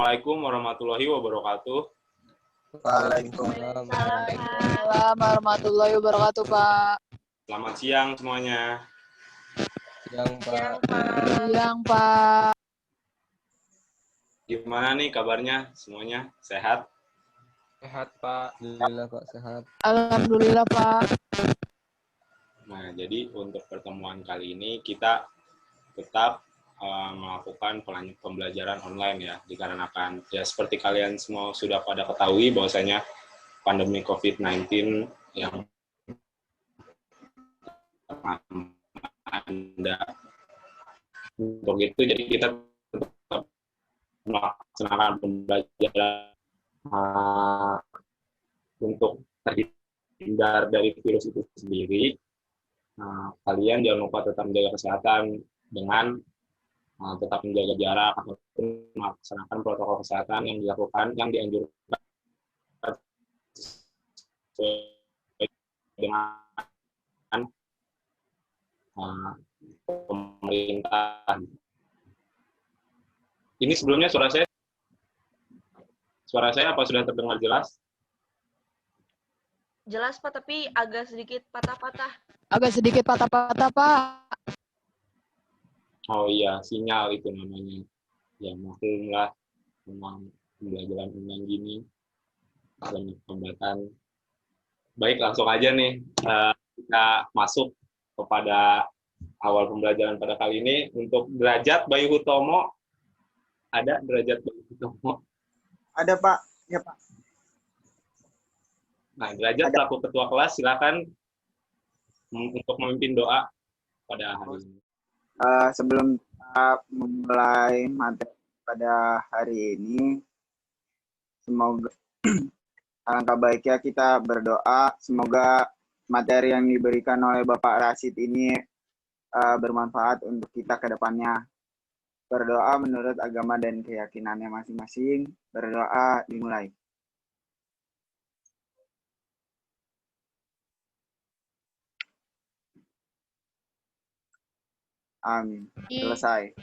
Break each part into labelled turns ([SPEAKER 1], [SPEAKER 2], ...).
[SPEAKER 1] Assalamualaikum warahmatullahi wabarakatuh.
[SPEAKER 2] Waalaikumsalam warahmatullahi wabarakatuh, Pak.
[SPEAKER 1] Selamat siang semuanya.
[SPEAKER 3] Siang, Pak.
[SPEAKER 2] Siang, Pak.
[SPEAKER 1] Gimana nih kabarnya semuanya? Sehat?
[SPEAKER 3] Sehat, Pak. Alhamdulillah, Pak, sehat.
[SPEAKER 2] Alhamdulillah, Pak.
[SPEAKER 1] Nah, jadi untuk pertemuan kali ini kita tetap melakukan pembelajaran online ya, dikarenakan ya seperti kalian semua sudah pada ketahui bahwasanya pandemi COVID-19 yang Anda untuk itu, jadi kita tetap melaksanakan pembelajaran untuk terhindar dari virus itu sendiri. Kalian jangan lupa tetap menjaga kesehatan dengan tetap menjaga jarak ataupun melaksanakan protokol kesehatan yang dilakukan, yang dianjurkan dengan pemerintah. Ini sebelumnya suara saya apa sudah terdengar jelas?
[SPEAKER 4] Jelas, Pak, tapi agak sedikit patah-patah.
[SPEAKER 2] Agak sedikit patah-patah, Pak.
[SPEAKER 1] Oh iya, sinyal itu namanya. Ya, maklumlah, memang pembelajaran online gini, banyak hambatan. Baik, langsung aja nih, kita masuk kepada awal pembelajaran pada kali ini. Untuk Derajat Bayu Hutomo, ada Derajat Bayu Hutomo?
[SPEAKER 5] Ada, Pak. Ya, Pak.
[SPEAKER 1] Nah, Derajat selaku ketua kelas, silakan untuk memimpin doa pada hari ini.
[SPEAKER 5] Sebelum kita memulai materi pada hari ini, semoga alangkah baiknya kita berdoa, semoga materi yang diberikan oleh Bapak Rashid ini bermanfaat untuk kita ke depannya. Berdoa menurut agama dan keyakinannya masing-masing. Berdoa dimulai. Amin. Selesai.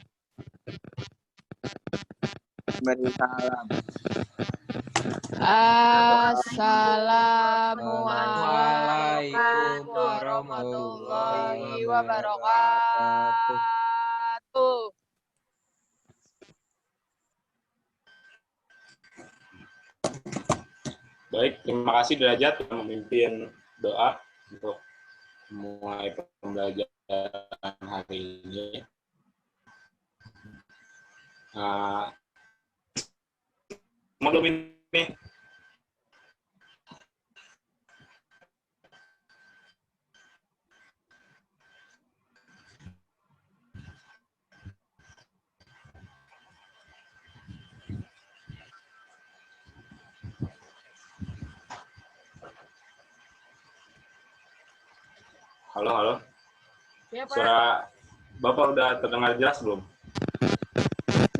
[SPEAKER 5] Beri salam.
[SPEAKER 2] Assalamualaikum warahmatullahi wabarakatuh.
[SPEAKER 1] Baik, terima kasih Derajat yang memimpin doa untuk mulai pembelajaran hari ini. Belum ini. Halo.
[SPEAKER 4] Ya, Pak.
[SPEAKER 1] Suara Bapak udah terdengar jelas belum?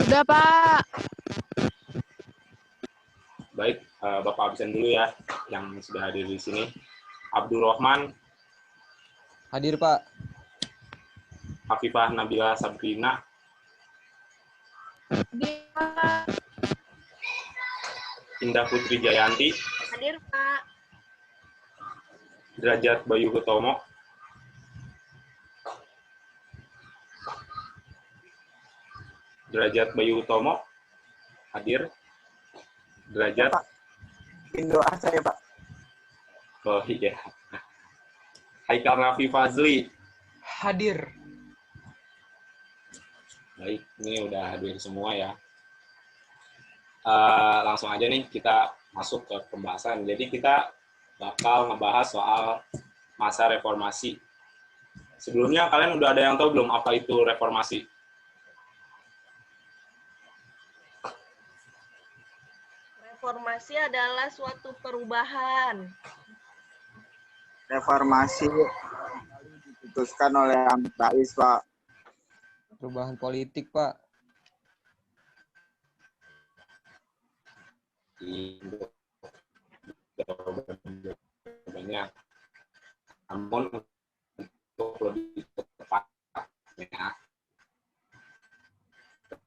[SPEAKER 2] Sudah, Pak.
[SPEAKER 1] Baik, Bapak absen dulu ya yang sudah hadir di sini. Abdurrahman.
[SPEAKER 3] Hadir, Pak.
[SPEAKER 1] Afifah Nabila Sabrina.
[SPEAKER 2] Hadir, Pak.
[SPEAKER 1] Indah Putri Jayanti.
[SPEAKER 4] Hadir, Pak.
[SPEAKER 1] Derajat Bayu Hutomo. Derajat Bayu Hutomo. Hadir. Derajat.
[SPEAKER 5] Pak. Doa saya, Pak.
[SPEAKER 1] Oh iya. Haikal Nafi Fazli.
[SPEAKER 3] Hadir.
[SPEAKER 1] Baik, ini udah hadir semua ya. Langsung aja nih kita masuk ke pembahasan. Jadi kita bakal ngebahas soal masa reformasi. Sebelumnya kalian udah ada yang tahu belum apa itu reformasi?
[SPEAKER 4] Reformasi adalah suatu perubahan.
[SPEAKER 5] Reformasi diputuskan oleh Amin Rais, Pak.
[SPEAKER 3] Perubahan politik, Pak.
[SPEAKER 1] Banyak. Namun untuk lebih tepatnya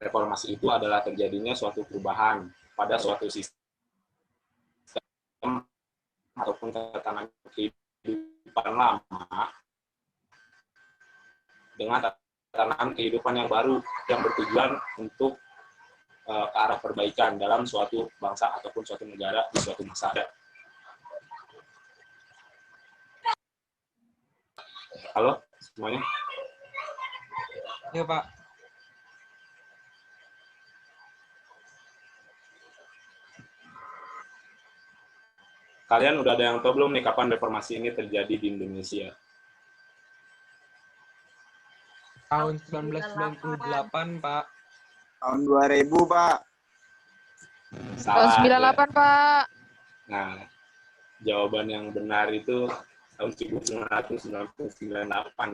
[SPEAKER 1] reformasi itu adalah terjadinya suatu perubahan pada suatu sistem ataupun tatanan kehidupan lama dengan tatanan kehidupan yang baru yang bertujuan untuk ke arah perbaikan dalam suatu bangsa ataupun suatu negara di suatu masa. Halo semuanya?
[SPEAKER 3] Iya, Pak.
[SPEAKER 1] Kalian udah ada yang tahu belum nih kapan reformasi ini terjadi di Indonesia?
[SPEAKER 3] Tahun 1998, Pak.
[SPEAKER 5] Tahun 2000, Pak.
[SPEAKER 2] Tahun
[SPEAKER 1] Salah.
[SPEAKER 2] 98, Pak.
[SPEAKER 1] Nah, jawaban yang benar itu tahun 1998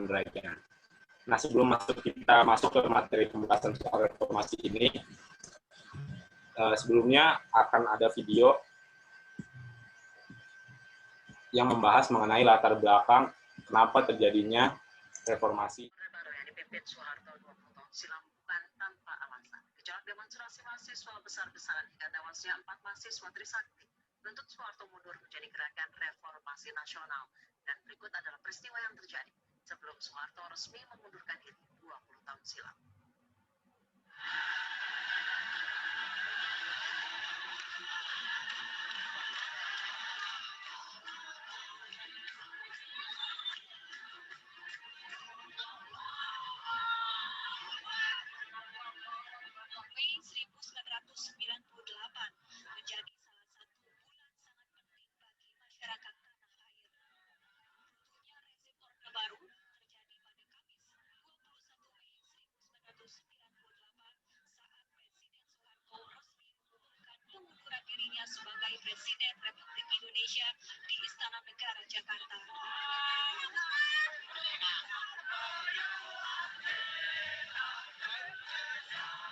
[SPEAKER 1] mereka. Nah, sebelum kita masuk ke materi pembahasan soal reformasi ini, sebelumnya akan ada video yang membahas mengenai latar belakang kenapa terjadinya reformasi.
[SPEAKER 6] Yang dipimpin Soeharto 20 tahun silam bukan tanpa alasan. Gejolak demonstrasi mahasiswa besar-besaran hingga tewasnya 4 mahasiswa Trisakti menuntut Soeharto mundur menjadi gerakan reformasi nasional. Dan berikut adalah peristiwa yang terjadi sebelum Soeharto resmi mengundurkan diri 20 tahun silam. Mei 1998 menjadi salah satu bulan sangat penting bagi masyarakat tanah air. Runtuhnya rezim Orde Baru terjadi pada Kamis 21 Mei 1998 saat Presiden Soeharto resmi mengumumkan pengunduran dirinya sebagai Presiden Republik Indonesia di Istana Negara Jakarta.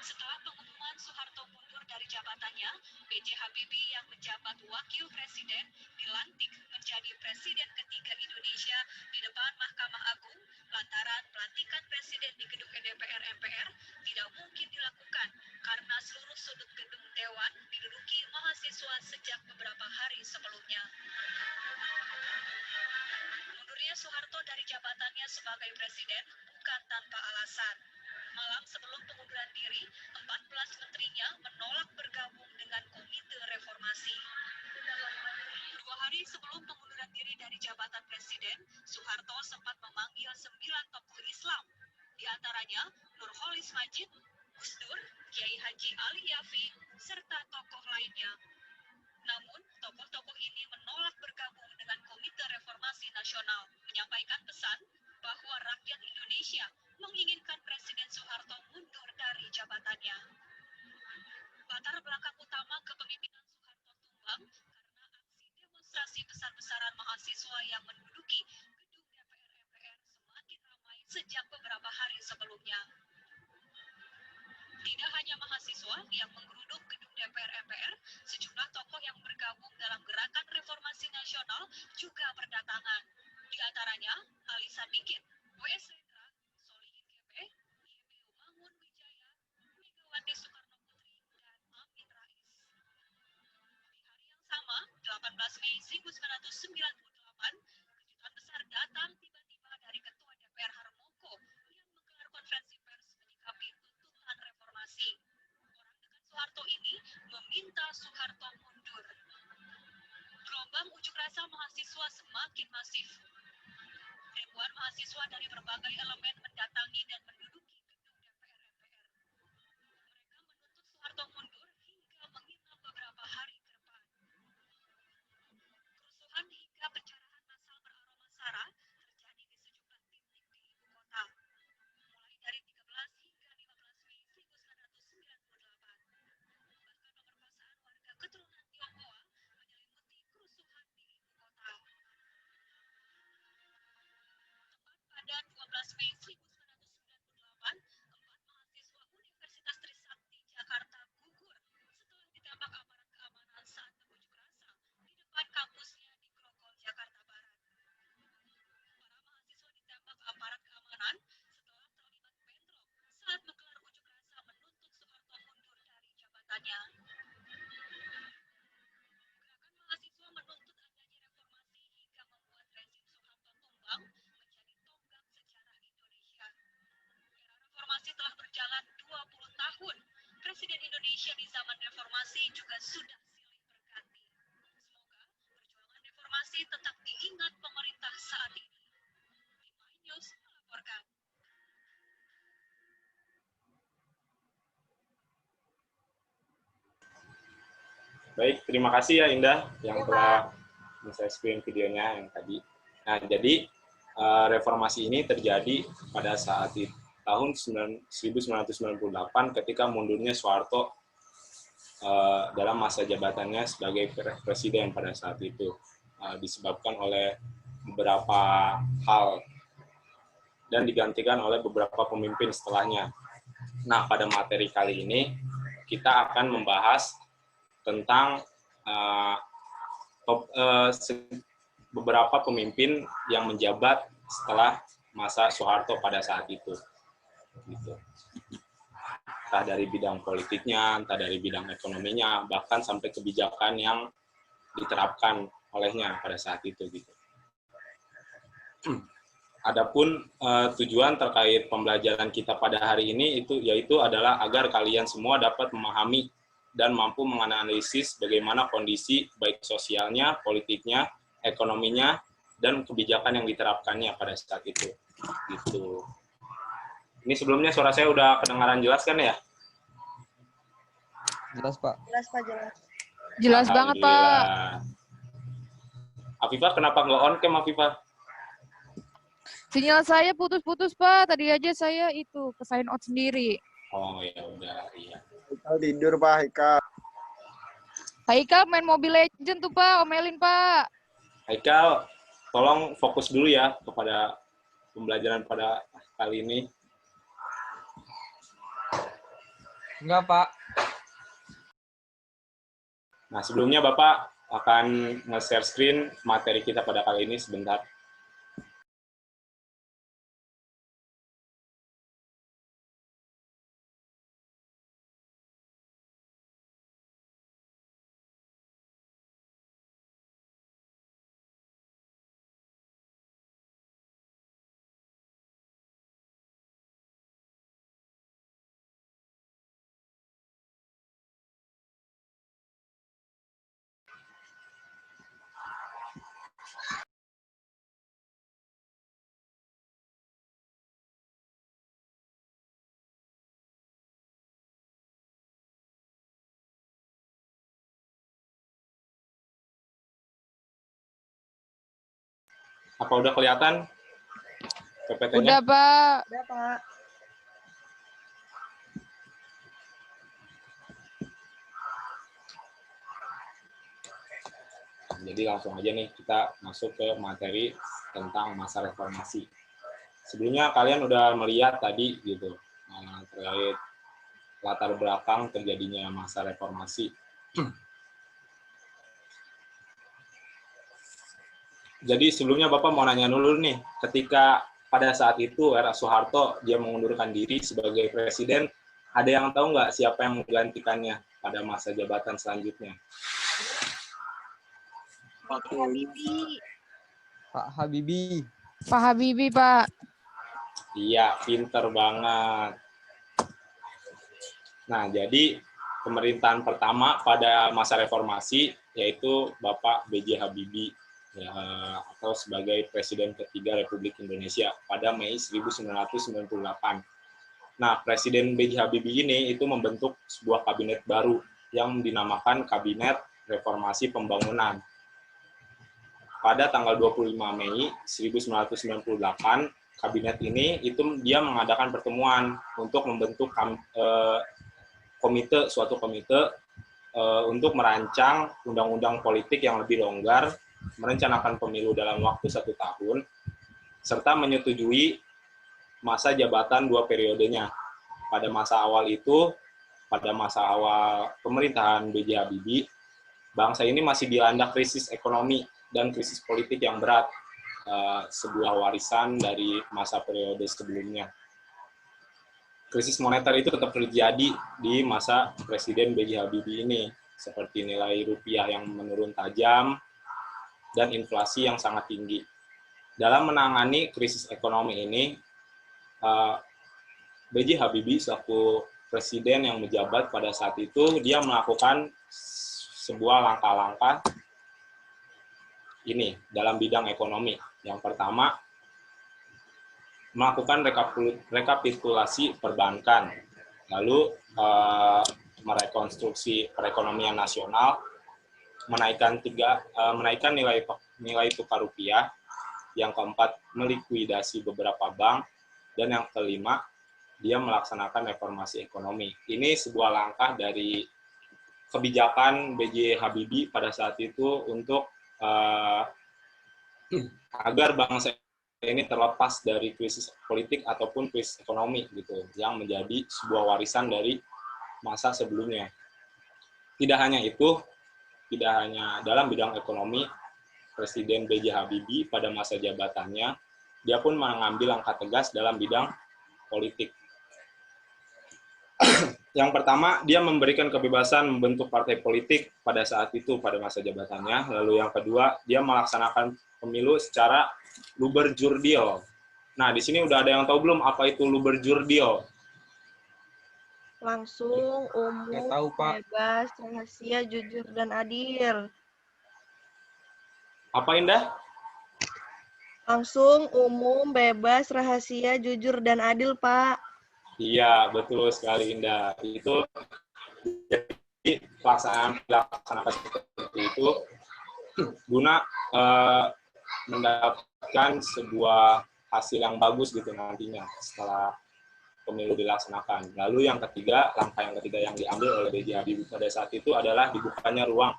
[SPEAKER 6] Setelah pengumuman Soeharto mundur dari jabatannya, B.J. Habibie yang menjabat Wakil Presiden dilantik menjadi Presiden ketiga Indonesia di depan Mahkamah Agung lantaran pelantikan Presiden di gedung DPR MPR tidak mungkin dilakukan karena seluruh sudut gedung Dewan diduduki mahasiswa sejak beberapa hari sebelumnya. Mundurnya Soeharto dari jabatannya sebagai Presiden bukan tanpa alasan. Malam sebelum pengunduran diri, 14 menterinya menolak bergabung dengan Komite Reformasi. 2 hari sebelum pengunduran diri dari jabatan Presiden, Soeharto sempat memanggil 9 tokoh Islam, di antaranya Nurholis Majid, Gus Dur, Kiai Haji Ali Yafi, serta tokoh lainnya. Namun, tokoh-tokoh ini menolak bergabung dengan Komite Reformasi Nasional, menyampaikan pesan bahwa rakyat Indonesia menginginkan Presiden Soeharto mundur dari jabatannya. Latar belakang utama kepemimpinan Soeharto tumbang karena aksi demonstrasi besar-besaran mahasiswa yang menduduki gedung DPR MPR semakin ramai sejak beberapa hari sebelumnya. Tidak hanya mahasiswa yang menggeruduk gedung DPR MPR, sejumlah tokoh yang bergabung dalam gerakan reformasi nasional juga berdatangan. Di antaranya Ali Sadikin, W.S. Rendra, Solihin Gebe, YBU Mangun Wijaya, Megawati Soekarno Putri, dan Amin Rais. Di hari yang sama, 18 Mei 1998, kejutan besar datang tiba-tiba dari Ketua DPR Harmoko yang menggelar konferensi pers menyikapi tuntutan reformasi. Orang dekat Soeharto ini meminta Soeharto mundur. Gelombang unjuk rasa mahasiswa semakin masif. Ribuan mahasiswa dari berbagai elemen mendatangi dan menduduki gedung DPR MPR. Mereka menuntut Soeharto mundur hingga menginap beberapa hari ke depan. Kerusuhan hingga pencerahan massal beraroma sara terjadi di sejumlah titik di ibu kota. Mulai dari 13 hingga 15 Mei 1998. Bahkan pemerkosaan warga keturunan Tionghoa menyelimuti kerusuhan di ibu kota. Pada 12 Mei 1998, 4 mahasiswa Universitas Trisakti Jakarta gugur setelah ditembak aparat keamanan saat berunjuk rasa di depan kampusnya di Grogol, Jakarta Barat. Para mahasiswa ditembak aparat keamanan setelah terlibat bentrok saat menggelar unjuk rasa menuntut Soeharto berjalan 20 tahun, Presiden Indonesia di zaman reformasi juga sudah silih berganti. Semoga perjuangan reformasi tetap diingat pemerintah saat ini. Lima News melaporkan.
[SPEAKER 1] Baik, terima kasih ya Indah yang
[SPEAKER 4] Ya,
[SPEAKER 1] telah men-screen videonya yang tadi. Nah, jadi reformasi ini terjadi pada saat di tahun 1998 ketika mundurnya Soeharto dalam masa jabatannya sebagai presiden pada saat itu, disebabkan oleh beberapa hal dan digantikan oleh beberapa pemimpin setelahnya. Nah, pada materi kali ini kita akan membahas tentang beberapa pemimpin yang menjabat setelah masa Soeharto pada saat itu. Gitu. Entah dari bidang politiknya, entah dari bidang ekonominya, bahkan sampai kebijakan yang diterapkan olehnya pada saat itu. Gitu. Adapun tujuan terkait pembelajaran kita pada hari ini yaitu adalah agar kalian semua dapat memahami dan mampu menganalisis bagaimana kondisi baik sosialnya, politiknya, ekonominya, dan kebijakan yang diterapkannya pada saat itu. Gitu. Ini sebelumnya suara saya udah kedengaran jelas kan ya?
[SPEAKER 3] Jelas, Pak.
[SPEAKER 4] Jelas, Pak, jelas.
[SPEAKER 2] Jelas banget, Pak.
[SPEAKER 1] Afifah, kenapa nggak on cam, Afifah?
[SPEAKER 2] Sinyal saya putus-putus, Pak. Tadi aja saya itu ke sign out sendiri.
[SPEAKER 1] Oh, ya udah, iya.
[SPEAKER 5] Haikal tidur, Pak. Haikal.
[SPEAKER 2] Haikal main Mobile Legends tuh, Pak. Omelin, Pak.
[SPEAKER 1] Haikal, tolong fokus dulu ya kepada pembelajaran pada kali ini.
[SPEAKER 3] Enggak, Pak.
[SPEAKER 1] Nah, sebelumnya Bapak akan nge-share screen materi kita pada kali ini sebentar. Apa udah kelihatan PPT-nya?
[SPEAKER 2] Udah, Pak.
[SPEAKER 4] Udah, Pak.
[SPEAKER 1] Jadi langsung aja nih kita masuk ke materi tentang masa reformasi. Sebelumnya kalian udah melihat tadi gitu terkait latar belakang terjadinya masa reformasi. Jadi sebelumnya Bapak mau nanya dulu nih, ketika pada saat itu era Soeharto dia mengundurkan diri sebagai presiden, ada yang tahu nggak siapa yang menggantikannya pada masa jabatan selanjutnya?
[SPEAKER 4] Habibie.
[SPEAKER 3] Pak Habibie.
[SPEAKER 2] Pak Habibie, Pak.
[SPEAKER 1] Iya, pinter banget. Nah, jadi pemerintahan pertama pada masa reformasi yaitu Bapak B.J. Habibie ya, atau sebagai Presiden ketiga Republik Indonesia pada Mei 1998. Nah, Presiden B.J. Habibie ini itu membentuk sebuah kabinet baru yang dinamakan Kabinet Reformasi Pembangunan. Pada tanggal 25 Mei 1998, kabinet ini itu dia mengadakan pertemuan untuk membentuk suatu komite untuk merancang undang-undang politik yang lebih longgar, merencanakan pemilu dalam waktu 1 tahun, serta menyetujui masa jabatan 2 periodenya. Pada masa awal itu, pada masa awal pemerintahan B.J. Habibie, bangsa ini masih dilanda krisis ekonomi dan krisis politik yang berat, sebuah warisan dari masa periode sebelumnya. Krisis moneter itu tetap terjadi di masa Presiden B.J. Habibie ini, seperti nilai rupiah yang menurun tajam, dan inflasi yang sangat tinggi. Dalam menangani krisis ekonomi ini, B.J. Habibie selaku presiden yang menjabat pada saat itu, dia melakukan sebuah langkah-langkah ini dalam bidang ekonomi. Yang pertama, melakukan rekapitulasi perbankan, lalu merekonstruksi perekonomian nasional, menaikkan nilai tukar rupiah, yang keempat melikuidasi beberapa bank, dan yang kelima dia melaksanakan reformasi ekonomi. Ini sebuah langkah dari kebijakan B.J. Habibie pada saat itu untuk agar bangsa ini terlepas dari krisis politik ataupun krisis ekonomi gitu, yang menjadi sebuah warisan dari masa sebelumnya. Tidak hanya itu, tidak hanya dalam bidang ekonomi, Presiden B.J. Habibie pada masa jabatannya, dia pun mengambil langkah tegas dalam bidang politik. Yang pertama, dia memberikan kebebasan membentuk partai politik pada saat itu, pada masa jabatannya. Lalu yang kedua, dia melaksanakan pemilu secara luber-jurdil. Nah, di sini udah ada yang tahu belum apa itu luber-jurdil?
[SPEAKER 4] Langsung,
[SPEAKER 3] Nggak
[SPEAKER 4] umum,
[SPEAKER 3] tahu, Pak.
[SPEAKER 4] bebas, rahasia, jujur, dan adil.
[SPEAKER 1] Apa, Indah?
[SPEAKER 4] Langsung, umum, bebas, rahasia, jujur, dan adil, Pak.
[SPEAKER 1] Iya, betul sekali, Indah. Itu jadi pelaksanaan seperti itu guna mendapatkan sebuah hasil yang bagus gitu nantinya setelah pemilu dilaksanakan. Lalu yang ketiga, langkah yang ketiga yang diambil oleh B.J. Habibie pada saat itu adalah dibukanya ruang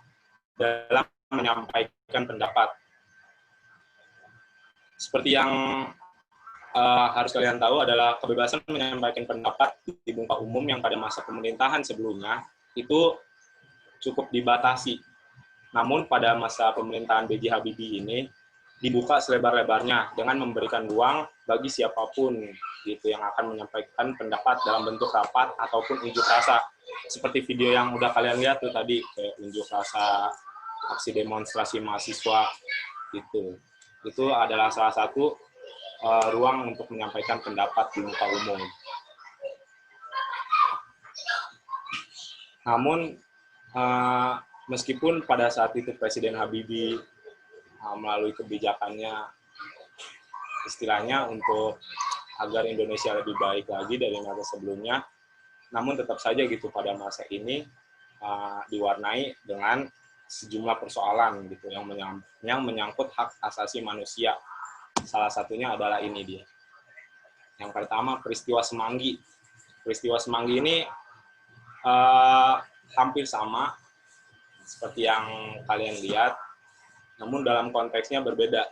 [SPEAKER 1] dalam menyampaikan pendapat. Seperti yang harus kalian tahu adalah kebebasan menyampaikan pendapat di muka umum yang pada masa pemerintahan sebelumnya itu cukup dibatasi. Namun pada masa pemerintahan B.J. Habibie ini dibuka selebar-lebarnya dengan memberikan ruang bagi siapapun gitu yang akan menyampaikan pendapat dalam bentuk rapat ataupun unjuk rasa. Seperti video yang udah kalian lihat tuh tadi, kayak unjuk rasa, aksi demonstrasi mahasiswa gitu. Itu adalah salah satu ruang untuk menyampaikan pendapat di muka umum. Namun, meskipun pada saat itu Presiden Habibie melalui kebijakannya, istilahnya untuk agar Indonesia lebih baik lagi dari masa sebelumnya, namun tetap saja gitu pada masa ini diwarnai dengan sejumlah persoalan gitu yang menyangkut hak asasi manusia. Salah satunya adalah ini dia. Yang pertama, peristiwa Semanggi. Peristiwa Semanggi ini hampir sama seperti yang kalian lihat, namun dalam konteksnya berbeda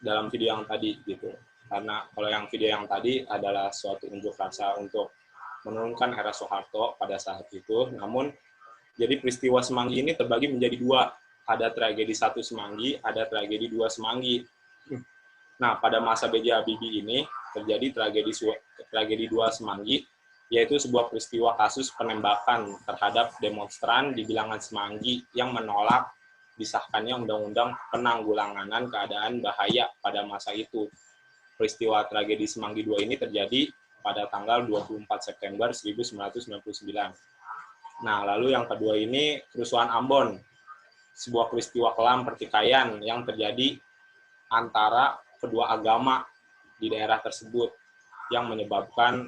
[SPEAKER 1] dalam video yang tadi gitu. Karena kalau yang video yang tadi adalah suatu unjuk rasa untuk menurunkan era Soeharto pada saat itu, namun jadi peristiwa Semanggi ini terbagi menjadi dua. Ada tragedi 1 Semanggi, ada tragedi 2 Semanggi. Nah, pada masa B.J. Habibie ini terjadi tragedi 2 Semanggi, yaitu sebuah peristiwa kasus penembakan terhadap demonstran di bilangan Semanggi yang menolak disahkannya Undang-Undang Penanggulangan Keadaan Bahaya pada masa itu. Peristiwa tragedi Semanggi 2 ini terjadi pada tanggal 24 September 1999. Nah, lalu yang kedua ini kerusuhan Ambon, sebuah peristiwa kelam pertikaian yang terjadi antara kedua agama di daerah tersebut yang menyebabkan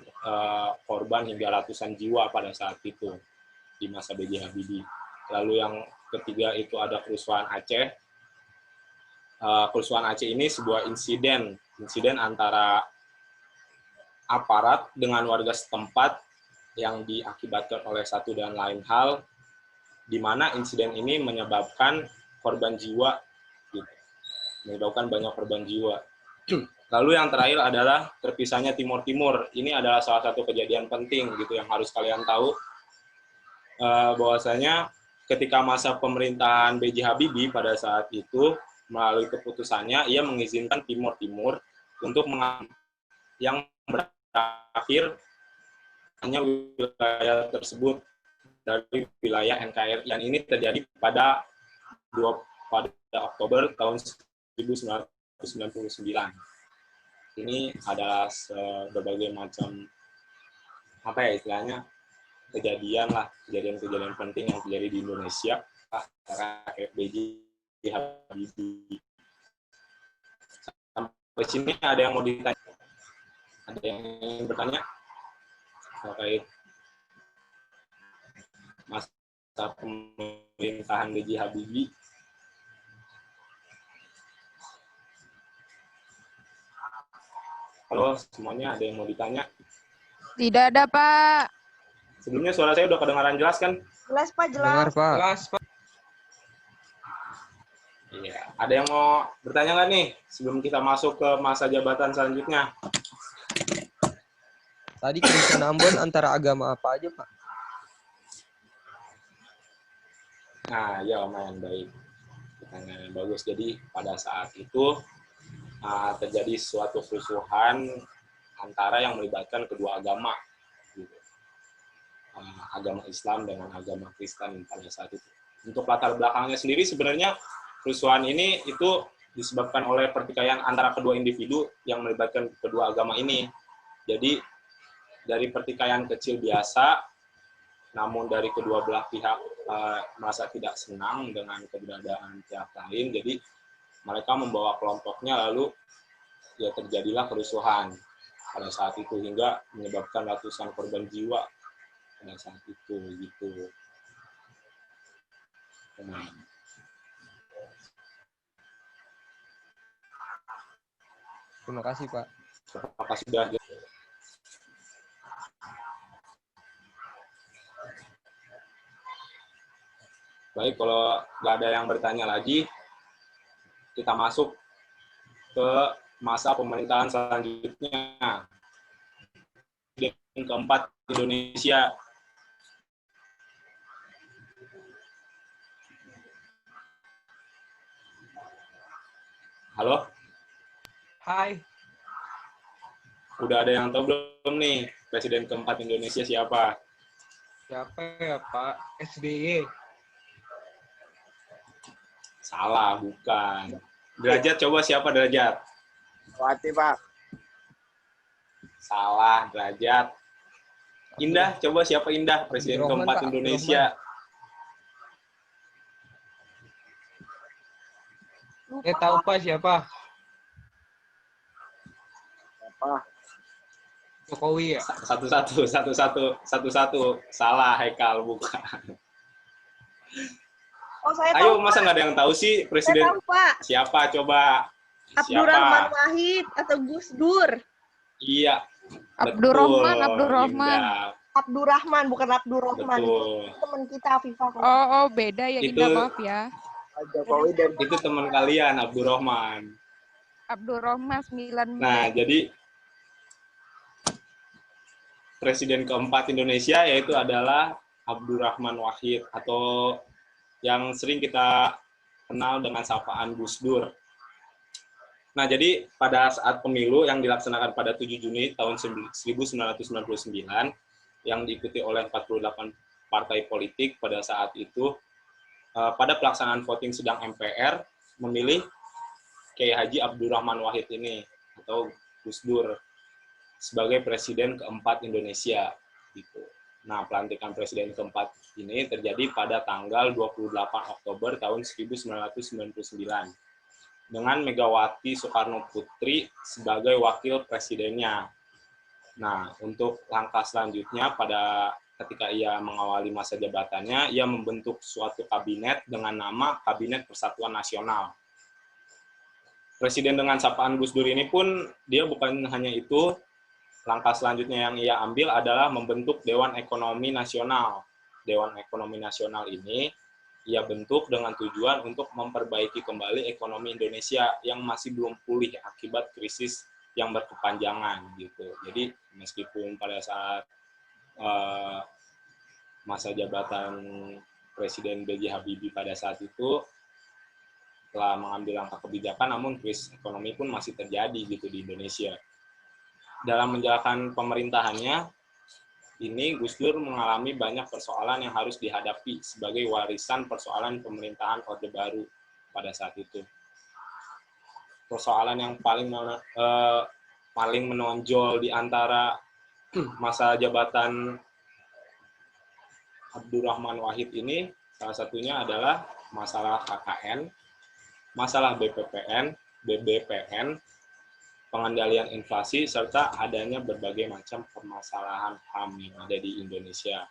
[SPEAKER 1] korban hingga ratusan jiwa pada saat itu di masa B.J. Habibie. Lalu yang ketiga itu ada kerusuhan Aceh. Kerusuhan Aceh ini sebuah insiden antara aparat dengan warga setempat yang diakibatkan oleh satu dan lain hal, di mana insiden ini menyebabkan korban jiwa, gitu. Menyebabkan banyak korban jiwa. Lalu yang terakhir adalah terpisahnya Timur Timur. Ini adalah salah satu kejadian penting gitu yang harus kalian tahu, bahwasanya ketika masa pemerintahan B.J. Habibie pada saat itu melalui keputusannya ia mengizinkan Timur Timur untuk yang berakhir hanya wilayah tersebut dari wilayah NKRI, dan ini terjadi pada Oktober tahun 1999. ini adalah berbagai macam apa ya istilahnya kejadian-kejadian penting yang terjadi di Indonesia antara B.J. Habibie. Sampai sini ada yang mau ditanya? Ada yang ingin bertanya terkait masa pemerintahan B.J. Habibie? Halo, semuanya ada yang mau ditanya?
[SPEAKER 2] Tidak ada, Pak.
[SPEAKER 1] Sebelumnya suara saya udah kedengaran jelas kan?
[SPEAKER 4] Jelas, Pak,
[SPEAKER 3] Dengar,
[SPEAKER 4] jelas.
[SPEAKER 3] Pak. Jelas, Pak.
[SPEAKER 1] Iya. Ada yang mau bertanya nggak nih sebelum kita masuk ke masa jabatan selanjutnya?
[SPEAKER 3] Tadi kerusuhan Ambon antara agama apa aja, Pak?
[SPEAKER 1] Nah, ya lumayan baik. Pertanyaan yang bagus. Jadi pada saat itu terjadi suatu kerusuhan antara yang melibatkan kedua agama, gitu. Agama Islam dengan agama Kristen pada saat itu. Untuk latar belakangnya sendiri sebenarnya kerusuhan ini itu disebabkan oleh pertikaian antara kedua individu yang melibatkan kedua agama ini. Jadi dari pertikaian kecil biasa, namun dari kedua belah pihak merasa tidak senang dengan keberadaan pihak lain, jadi mereka membawa kelompoknya lalu ya terjadilah kerusuhan pada saat itu hingga menyebabkan ratusan korban jiwa pada saat itu gitu. Nah,
[SPEAKER 3] Terima kasih, Pak.
[SPEAKER 1] apakah sudah? Baik, kalau nggak ada yang bertanya lagi, kita masuk ke masa pemerintahan selanjutnya. Yang keempat, Indonesia. Halo?
[SPEAKER 3] Hai.
[SPEAKER 1] Udah ada yang tahu belum nih Presiden keempat Indonesia siapa?
[SPEAKER 3] Siapa ya, Pak? SBY.
[SPEAKER 1] Salah, bukan. Derajat, coba siapa Derajat?
[SPEAKER 5] Wati, Pak.
[SPEAKER 1] Salah, Derajat. Indah, coba siapa Indah? Presiden
[SPEAKER 3] Abdurrahman,
[SPEAKER 1] keempat
[SPEAKER 3] Pak,
[SPEAKER 1] Indonesia.
[SPEAKER 3] Tahu, Pak, siapa?
[SPEAKER 5] Apa?
[SPEAKER 3] Jokowi ya?
[SPEAKER 1] Satu-satu. Salah, Haikal, bukan.
[SPEAKER 4] Oh, saya
[SPEAKER 1] Ayo,
[SPEAKER 4] tahu,
[SPEAKER 1] masa
[SPEAKER 4] Pak.
[SPEAKER 1] nggak ada yang tahu sih
[SPEAKER 4] Saya
[SPEAKER 1] Presiden?
[SPEAKER 4] tahu, Pak.
[SPEAKER 1] Siapa coba?
[SPEAKER 4] Abdurrahman
[SPEAKER 1] Siapa?
[SPEAKER 4] Wahid atau Gus Dur.
[SPEAKER 1] Iya.
[SPEAKER 2] Abdurrahman,
[SPEAKER 1] Betul,
[SPEAKER 2] Abdurrahman.
[SPEAKER 1] Indah.
[SPEAKER 4] Abdurrahman, bukan Abdurrahman.
[SPEAKER 1] Betul.
[SPEAKER 4] Itu teman kita, Afifah.
[SPEAKER 2] Oh, beda ya,
[SPEAKER 1] Itu-
[SPEAKER 2] Indah, maaf ya.
[SPEAKER 5] Pak Jokowi dan
[SPEAKER 1] Itu teman kalian, Abdurrahman.
[SPEAKER 2] Abdurrahman 9
[SPEAKER 1] Nah,
[SPEAKER 2] Mei.
[SPEAKER 1] jadi Presiden keempat Indonesia yaitu adalah Abdurrahman Wahid atau yang sering kita kenal dengan sapaan Gus Dur. Nah, jadi pada saat pemilu yang dilaksanakan pada 7 Juni tahun 1999 yang diikuti oleh 48 partai politik pada saat itu, pada pelaksanaan voting sidang MPR memilih Kiai Haji Abdurrahman Wahid ini atau Gus Dur sebagai presiden keempat Indonesia gitu. Nah, pelantikan presiden keempat ini terjadi pada tanggal 28 Oktober tahun 1999 dengan Megawati Soekarno Putri sebagai wakil presidennya. Nah, untuk langkah selanjutnya ketika ia mengawali masa jabatannya, ia membentuk suatu kabinet dengan nama Kabinet Persatuan Nasional. Presiden dengan sapaan Gus Dur ini pun dia bukan hanya itu, langkah selanjutnya yang ia ambil adalah membentuk Dewan Ekonomi Nasional. Dewan Ekonomi Nasional ini ia bentuk dengan tujuan untuk memperbaiki kembali ekonomi Indonesia yang masih belum pulih akibat krisis yang berkepanjangan gitu. Jadi meskipun pada saat masa jabatan Presiden B.J. Habibie pada saat itu telah mengambil langkah kebijakan, namun krisis ekonomi pun masih terjadi gitu di Indonesia. Dalam menjalankan pemerintahannya, ini Gus Dur mengalami banyak persoalan yang harus dihadapi sebagai warisan persoalan pemerintahan Orde Baru pada saat itu. Persoalan yang paling paling menonjol di antara masa jabatan Abdurrahman Wahid ini salah satunya adalah masalah KKN, masalah BBPN, pengendalian inflasi, serta adanya berbagai macam permasalahan HAM yang ada di Indonesia.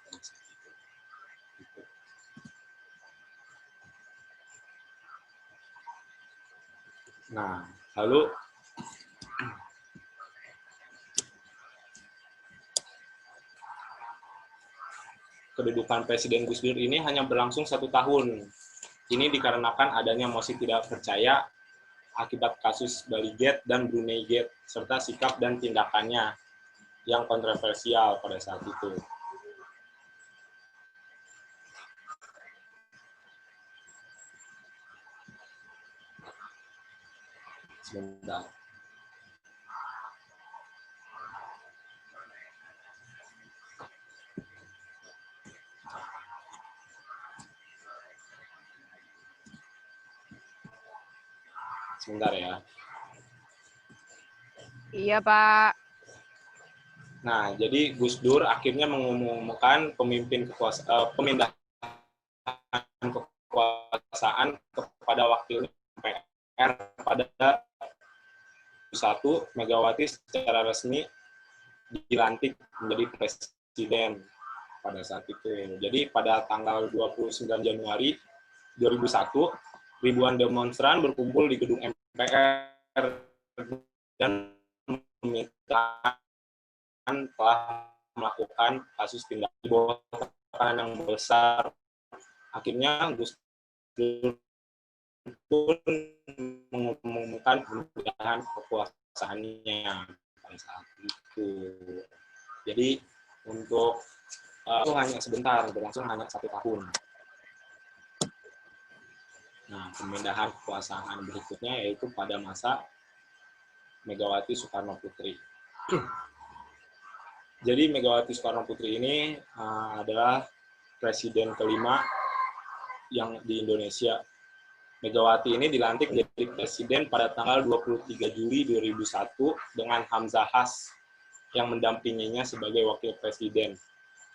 [SPEAKER 1] Nah, lalu kedudukan Presiden Gus Dur ini hanya berlangsung 1 tahun. Ini dikarenakan adanya mosi tidak percaya akibat kasus Bali Gate dan Brunei Gate, serta sikap dan tindakannya yang kontroversial pada saat itu. Sebentar. Sebentar ya.
[SPEAKER 2] Iya, Pak.
[SPEAKER 1] Nah, jadi Gus Dur akhirnya mengumumkan pemindahan kekuasaan kepada wakil MPR pada 1 Megawati secara resmi dilantik menjadi presiden pada saat itu. Jadi pada tanggal 29 Januari 2001, ribuan demonstran berkumpul di gedung MPR dan meminta telah melakukan kasus tindak pidana yang besar. Akhirnya Gus Dur pun mengumumkan pemindahan kekuasaannya pada saat itu. Jadi untuk itu hanya sebentar, berlangsung hanya 1 tahun. Nah, pemindahan kekuasaan berikutnya yaitu pada masa Megawati Soekarno Putri. Jadi Megawati Soekarno Putri ini adalah presiden kelima yang di Indonesia. Megawati ini dilantik menjadi presiden pada tanggal 23 Juli 2001 dengan Hamzah Has yang mendampinginya sebagai wakil presiden.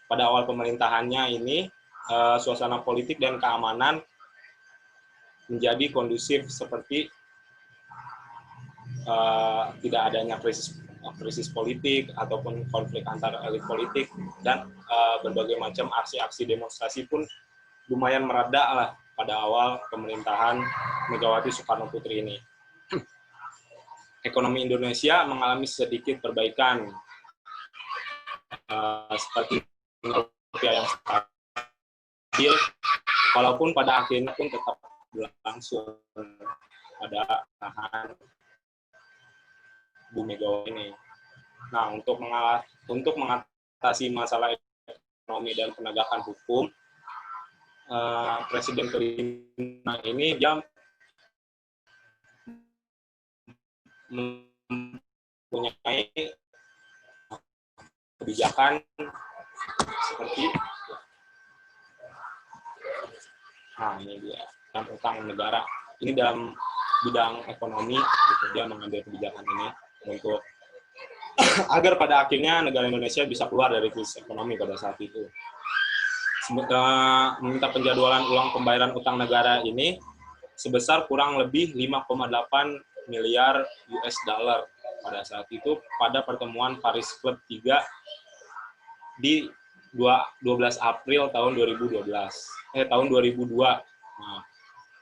[SPEAKER 1] Pada awal pemerintahannya ini, suasana politik dan keamanan menjadi kondusif seperti tidak adanya krisis politik ataupun konflik antar elit politik, dan berbagai macam aksi-aksi demonstrasi pun lumayan mereda lah pada awal pemerintahan Megawati Soekarno Putri ini. Ekonomi Indonesia mengalami sedikit perbaikan, seperti rupiah yang stabil, walaupun pada akhirnya pun tetap berlangsung pada tahan Bu Megawati ini. Nah, untuk mengatasi masalah ekonomi dan penegakan hukum, Presiden kelima ini dia mempunyai kebijakan seperti, nah ini dia, dan utang negara. Ini dalam bidang ekonomi, gitu, dia mengambil kebijakan ini untuk agar pada akhirnya negara Indonesia bisa keluar dari krisis ekonomi pada saat itu. Meminta penjadwalan ulang pembayaran utang negara ini sebesar kurang lebih 5,8 miliar US dollar pada saat itu pada pertemuan Paris Club 3 di 12 April tahun 2002. Nah,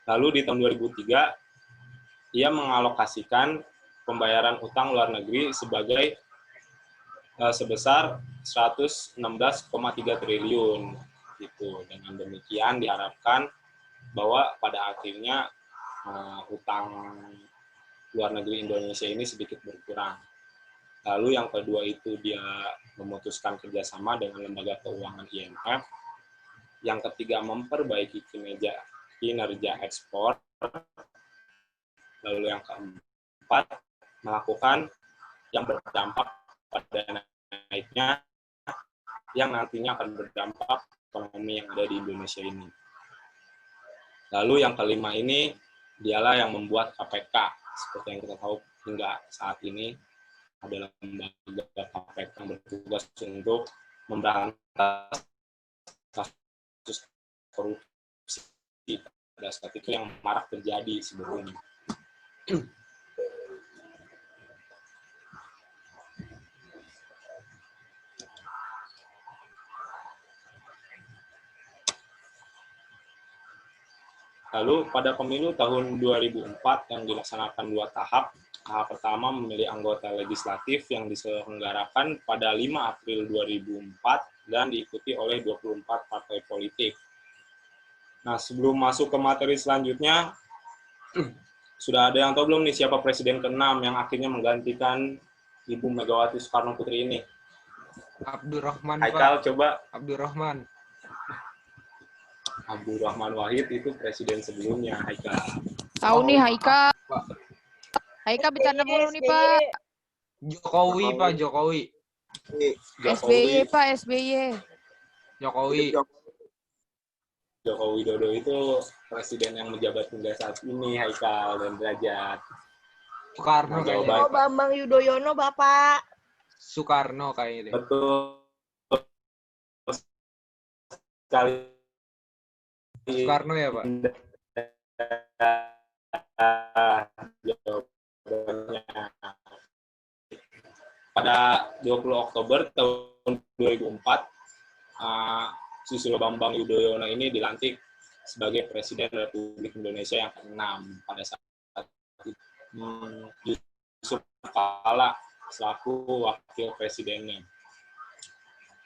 [SPEAKER 1] lalu di tahun 2003 ia mengalokasikan pembayaran utang luar negeri sebesar 116,3 triliun gitu. Dengan demikian diharapkan bahwa pada akhirnya utang luar negeri Indonesia ini sedikit berkurang. Lalu yang kedua itu dia memutuskan kerjasama dengan lembaga keuangan IMF. Yang ketiga memperbaiki kinerja ekspor. Lalu yang keempat melakukan yang berdampak pada naiknya yang nantinya akan berdampak ekonomi yang ada di Indonesia ini. Lalu yang kelima ini dialah yang membuat KPK seperti yang kita tahu hingga saat ini. adalah lembaga KPK yang bertugas untuk memberantas kasus korupsi pada saat itu yang marak terjadi sebetulnya. Lalu pada pemilu tahun 2004 yang dilaksanakan 2 tahap, tahap pertama memilih anggota legislatif yang diselenggarakan pada 5 April 2004 dan diikuti oleh 24 partai politik. Nah, sebelum masuk ke materi selanjutnya, sudah ada yang tahu belum nih siapa presiden ke-6 yang akhirnya menggantikan Ibu Megawati Soekarno Putri ini?
[SPEAKER 3] Abdurrahman,
[SPEAKER 1] Haikal,
[SPEAKER 3] Pak.
[SPEAKER 1] coba.
[SPEAKER 3] Abdurrahman.
[SPEAKER 1] Abdurrahman Wahid itu presiden sebelumnya, Haikal.
[SPEAKER 2] Tahu nih Haika.
[SPEAKER 3] Pak.
[SPEAKER 2] Haika bercanda mulu nih,
[SPEAKER 4] SBY.
[SPEAKER 2] Pak.
[SPEAKER 3] Jokowi, Pak. Jokowi.
[SPEAKER 2] SBY, Pak, SBY.
[SPEAKER 3] Jokowi.
[SPEAKER 1] Joko Widodo itu presiden yang menjabat hingga saat ini, Haikal dan Derajat.
[SPEAKER 3] Soekarno
[SPEAKER 1] Nah,
[SPEAKER 3] kayaknya.
[SPEAKER 4] Oh, Bambang Yudhoyono, Bapak.
[SPEAKER 3] Soekarno kayaknya deh.
[SPEAKER 1] Betul sekali.
[SPEAKER 3] Soekarno ya, Pak?
[SPEAKER 1] Jawabannya. Pada 20 Oktober tahun 2004, Susilo Bambang Yudhoyono ini dilantik sebagai Presiden Republik Indonesia yang ke-6 pada saat Yusuf Kala selaku wakil presidennya.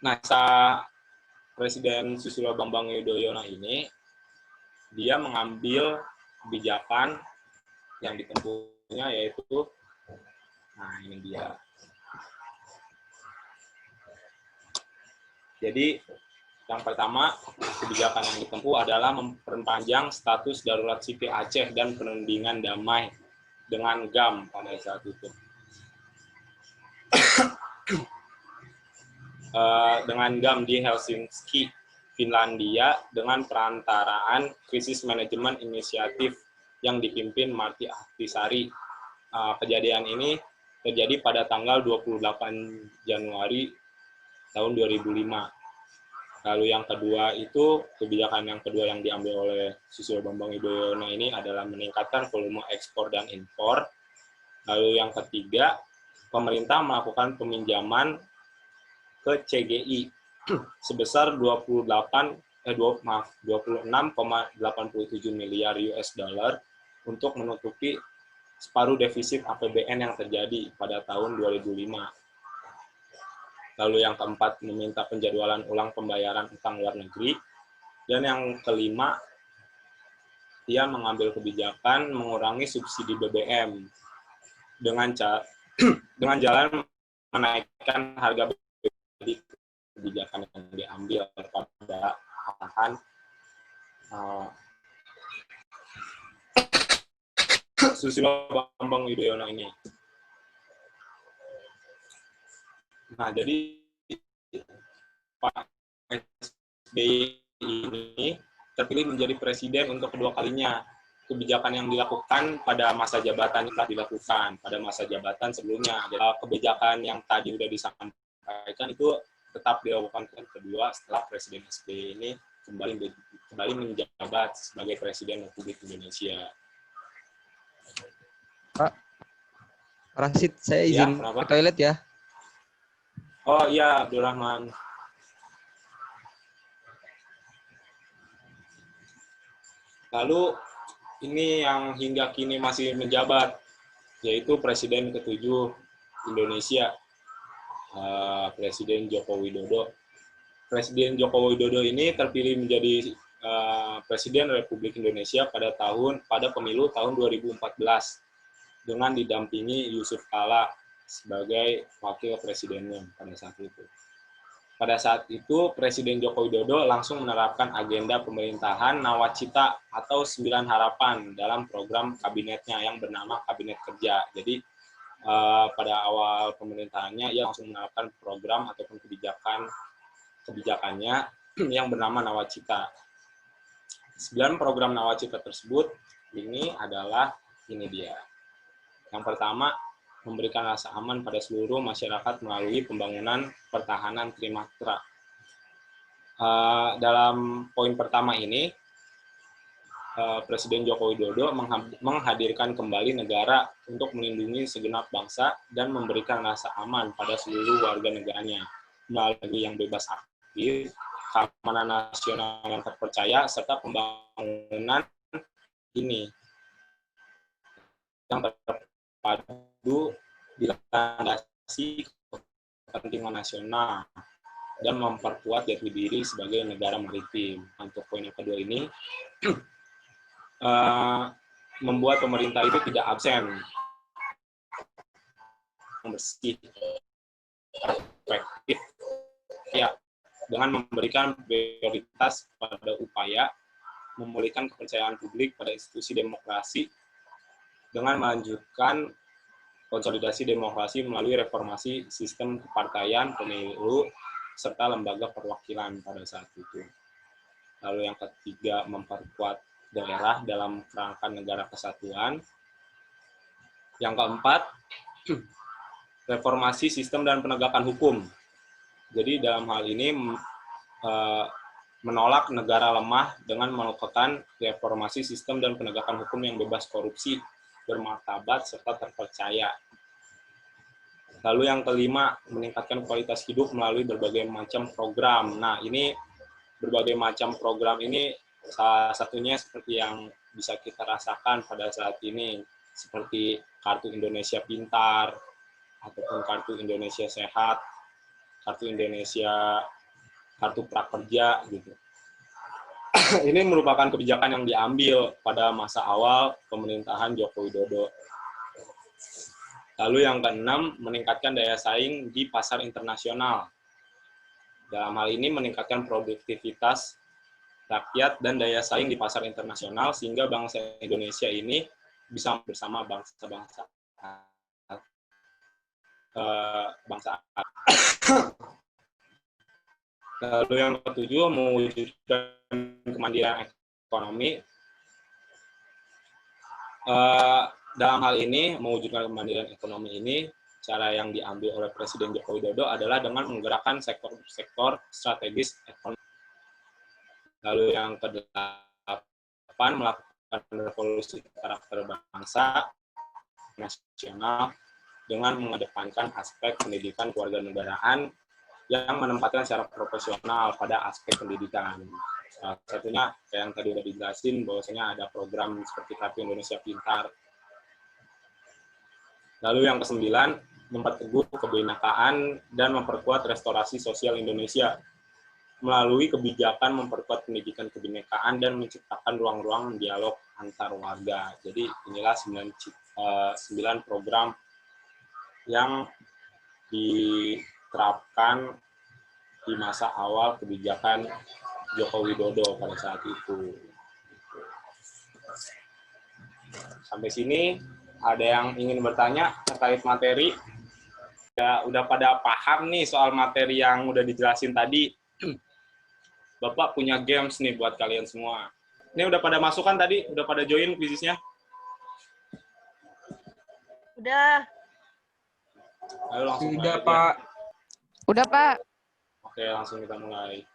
[SPEAKER 1] Nah, Presiden Susilo Bambang Yudhoyono ini dia mengambil kebijakan yang ditempuhnya yaitu, nah ini dia. Jadi yang pertama, kebijakan yang ditempuh adalah memperpanjang status darurat sipil Aceh dan penundingan damai dengan GAM pada saat itu. Dengan GAM di Helsinki, Finlandia, dengan perantaraan krisis manajemen inisiatif yang dipimpin Marty Ahtisaari. Kejadian ini terjadi pada tanggal 28 Januari tahun 2005. Lalu yang kedua itu, kebijakan yang kedua yang diambil oleh Susilo Bambang Yudhoyono ini adalah meningkatkan volume ekspor dan impor. Lalu yang ketiga, pemerintah melakukan peminjaman ke CGI sebesar 26,87 miliar US dollar untuk menutupi separuh defisit APBN yang terjadi pada tahun 2005. Lalu yang keempat, meminta penjadwalan ulang pembayaran utang luar negeri. Dan yang kelima, dia mengambil kebijakan mengurangi subsidi BBM dengan jalan menaikkan harga BBM. Kebijakan yang diambil pada arahan Susilo Bambang Yudhoyono ini. Nah, jadi Pak SBY ini terpilih menjadi presiden untuk kedua kalinya. Kebijakan yang dilakukan pada masa jabatan telah dilakukan pada masa jabatan sebelumnya. Kebijakan yang tadi sudah disampaikan itu tetap dilakukan kedua setelah Presiden SBY ini kembali menjabat sebagai Presiden Republik Indonesia.
[SPEAKER 7] Pak Rashid, saya izin ke toilet ya.
[SPEAKER 1] Oh iya, Abdurrahman. Lalu ini yang hingga kini masih menjabat, yaitu Presiden ke-7 Indonesia, Presiden Joko Widodo. Presiden Joko Widodo ini terpilih menjadi Presiden Republik Indonesia pada pemilu tahun 2014 dengan didampingi Yusuf Kala sebagai wakil presidennya pada saat itu. Pada saat itu, Presiden Joko Widodo langsung menerapkan agenda pemerintahan Nawacita atau 9 harapan dalam program kabinetnya yang bernama Kabinet Kerja. Jadi, pada awal pemerintahannya, ia langsung menerapkan program ataupun kebijakannya yang bernama Nawacita. 9 program Nawacita tersebut ini adalah ini dia. Yang pertama, memberikan rasa aman pada seluruh masyarakat melalui pembangunan pertahanan trimatra. Dalam poin pertama ini, Presiden Joko Widodo menghadirkan kembali negara untuk melindungi segenap bangsa dan memberikan rasa aman pada seluruh warga negaranya melalui yang bebas aktif, keamanan nasional yang terpercaya, serta pembangunan ini yang terpadu dilandasi kepentingan nasional dan memperkuat jati diri sebagai negara maritim. Untuk poin yang kedua ini, membuat pemerintah itu tidak absen, bersih, efektif, ya, dengan memberikan prioritas pada upaya memulihkan kepercayaan publik pada institusi demokrasi dengan melanjutkan konsolidasi demokrasi melalui reformasi sistem kepartaian, pemilu, serta lembaga perwakilan pada saat itu. Lalu yang ketiga, memperkuat daerah dalam kerangka negara kesatuan. Yang keempat, reformasi sistem dan penegakan hukum. Jadi dalam hal ini menolak negara lemah dengan melakukan reformasi sistem dan penegakan hukum yang bebas korupsi, bermartabat, serta terpercaya. Lalu yang kelima, meningkatkan kualitas hidup melalui berbagai macam program. Nah, ini berbagai macam program ini salah satunya seperti yang bisa kita rasakan pada saat ini, seperti Kartu Indonesia Pintar, ataupun Kartu Indonesia Sehat, Kartu Indonesia, Kartu Prakerja, gitu. Ini merupakan kebijakan yang diambil pada masa awal pemerintahan Joko Widodo. Lalu yang keenam, meningkatkan daya saing di pasar internasional. Dalam hal ini meningkatkan produktivitas rakyat dan daya saing di pasar internasional sehingga bangsa Indonesia ini bisa bersama bangsa-bangsa. Lalu yang ketujuh, mewujudkan kemandirian ekonomi. Dalam hal ini, mewujudkan kemandirian ekonomi ini, cara yang diambil oleh Presiden Joko Widodo adalah dengan menggerakkan sektor-sektor strategis ekonomi. Lalu yang ke-8, melakukan revolusi karakter bangsa nasional dengan mengedepankan aspek pendidikan kewarganegaraan yang menempatkan secara profesional pada aspek pendidikan. Salah satunya, kayak yang tadi udah dijelasin, bahwasanya ada program seperti Kartu Indonesia Pintar. Lalu yang ke-9, memperteguh kebinekaan dan memperkuat restorasi sosial Indonesia melalui kebijakan memperkuat pendidikan kebinekaan dan menciptakan ruang-ruang dialog antar warga. Jadi inilah 9 program yang diterapkan di masa awal kebijakan Joko Widodo pada saat itu. Sampai sini, ada yang ingin bertanya terkait materi? Ya, udah pada paham nih soal materi yang udah dijelasin tadi. Bapak punya games nih buat kalian semua. Ini udah pada masuk kan tadi? Udah pada join quizisnya?
[SPEAKER 4] Udah.
[SPEAKER 1] Ayo langsung
[SPEAKER 3] Sudah,
[SPEAKER 1] mulai aja.
[SPEAKER 3] Pak.
[SPEAKER 2] Udah, Pak.
[SPEAKER 1] Oke, langsung kita mulai.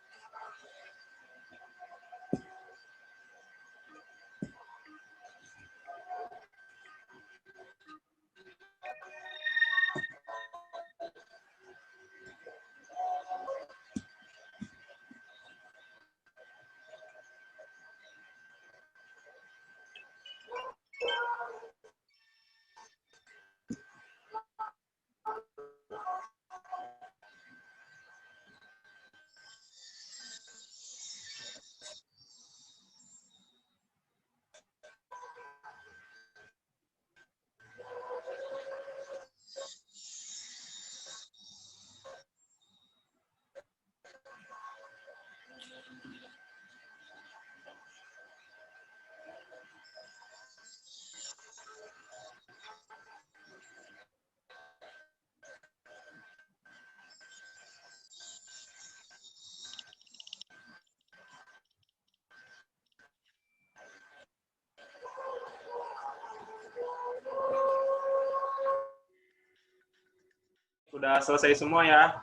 [SPEAKER 1] udah selesai semua ya.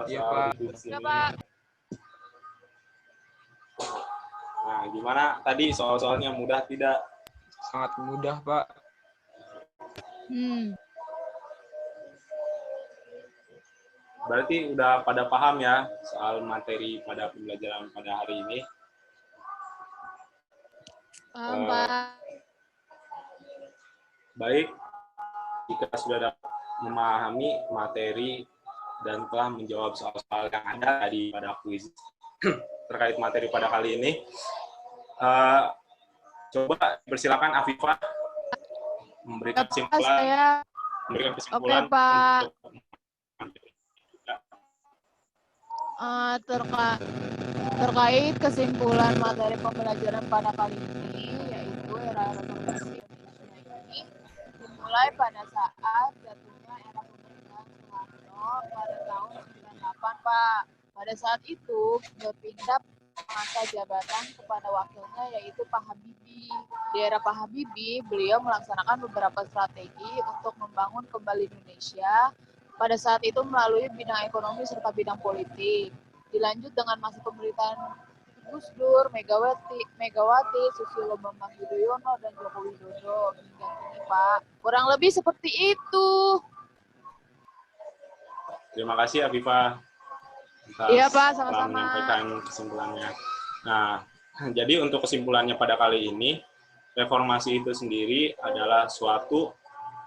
[SPEAKER 3] Iya, Pak.
[SPEAKER 2] Ya, Pak.
[SPEAKER 1] Nah, gimana tadi soal-soalnya mudah tidak?
[SPEAKER 3] Sangat mudah, Pak.
[SPEAKER 1] Berarti udah pada paham ya soal materi pada pembelajaran pada hari ini.
[SPEAKER 2] Paham, Pak.
[SPEAKER 1] Baik, jika sudah dapat memahami materi dan telah menjawab soal-soal yang ada tadi pada kuis terkait materi pada kali ini, coba persilakan Afifah memberikan kesimpulan.
[SPEAKER 2] Oke, Pak. Terkait kesimpulan materi pembelajaran pada kali ini, yaitu era reformasi Indonesia ini dimulai pada saat jatuhnya era pemerintahan Soeharto pada tahun 98, Pak. Pada saat itu berpindah masa jabatan kepada wakilnya, yaitu Pak Habibie. Di era Pak Habibie, beliau melaksanakan beberapa strategi untuk membangun kembali Indonesia. Pada saat itu melalui bidang ekonomi serta bidang politik. Dilanjut dengan masa pemerintahan Gus Dur, Megawati, Susilo Bambang Yudhoyono, dan Joko Widodo hingga kini, Pak. Kurang lebih seperti itu.
[SPEAKER 1] Terima kasih, Afifah.
[SPEAKER 2] Iya, Pak,
[SPEAKER 1] telah
[SPEAKER 2] sama-sama.
[SPEAKER 1] menyampaikan kesimpulannya. Nah, jadi untuk kesimpulannya pada kali ini, reformasi itu sendiri adalah suatu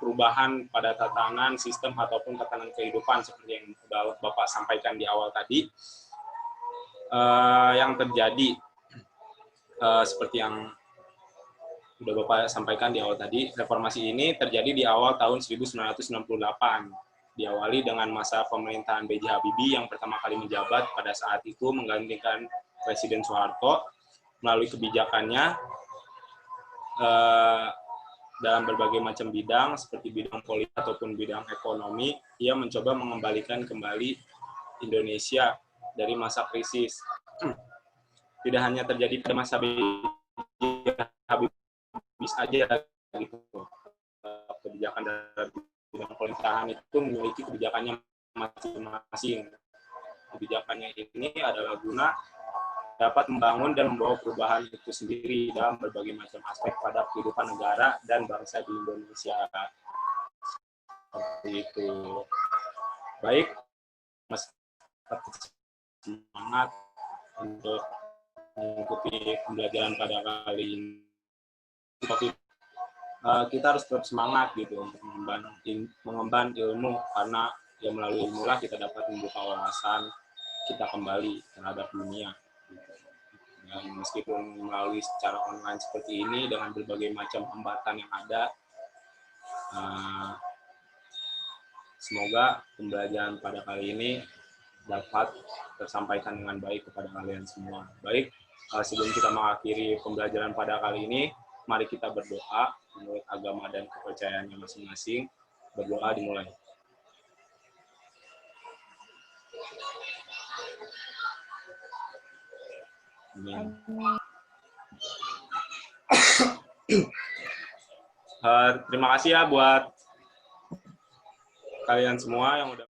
[SPEAKER 1] perubahan pada tatanan sistem ataupun tatanan kehidupan seperti yang sudah Bapak sampaikan di awal tadi. Yang terjadi seperti yang sudah Bapak sampaikan di awal tadi, reformasi ini terjadi di awal tahun 1998. Diawali dengan masa pemerintahan B.J. Habibie yang pertama kali menjabat pada saat itu menggantikan Presiden Soeharto. Melalui kebijakannya dalam berbagai macam bidang seperti bidang politik ataupun bidang ekonomi, ia mencoba mengembalikan kembali Indonesia dari masa krisis. Tidak hanya terjadi pada masa Habibie saja gitu. Kebijakan dalam bidang pemerintahan itu memiliki kebijakannya masing-masing. Kebijakannya ini adalah guna dapat membangun dan membawa perubahan itu sendiri dalam berbagai macam aspek pada kehidupan negara dan bangsa di Indonesia. Seperti itu. Baik, Mas, semangat untuk mengikuti pembelajaran pada kali ini. Tapi kita harus tetap semangat gitu untuk mengemban ilmu, karena ya melalui ilmu lah kita dapat membuka wawasan kita kembali terhadap dunia. Dan meskipun melalui secara online seperti ini dengan berbagai macam hambatan yang ada, semoga pembelajaran pada kali ini dapat tersampaikan dengan baik kepada kalian semua. Baik, sebelum kita mengakhiri pembelajaran pada kali ini, mari kita berdoa menurut agama dan kepercayaannya masing-masing. Berdoa dimulai. Amin. Terima kasih ya buat kalian semua yang udah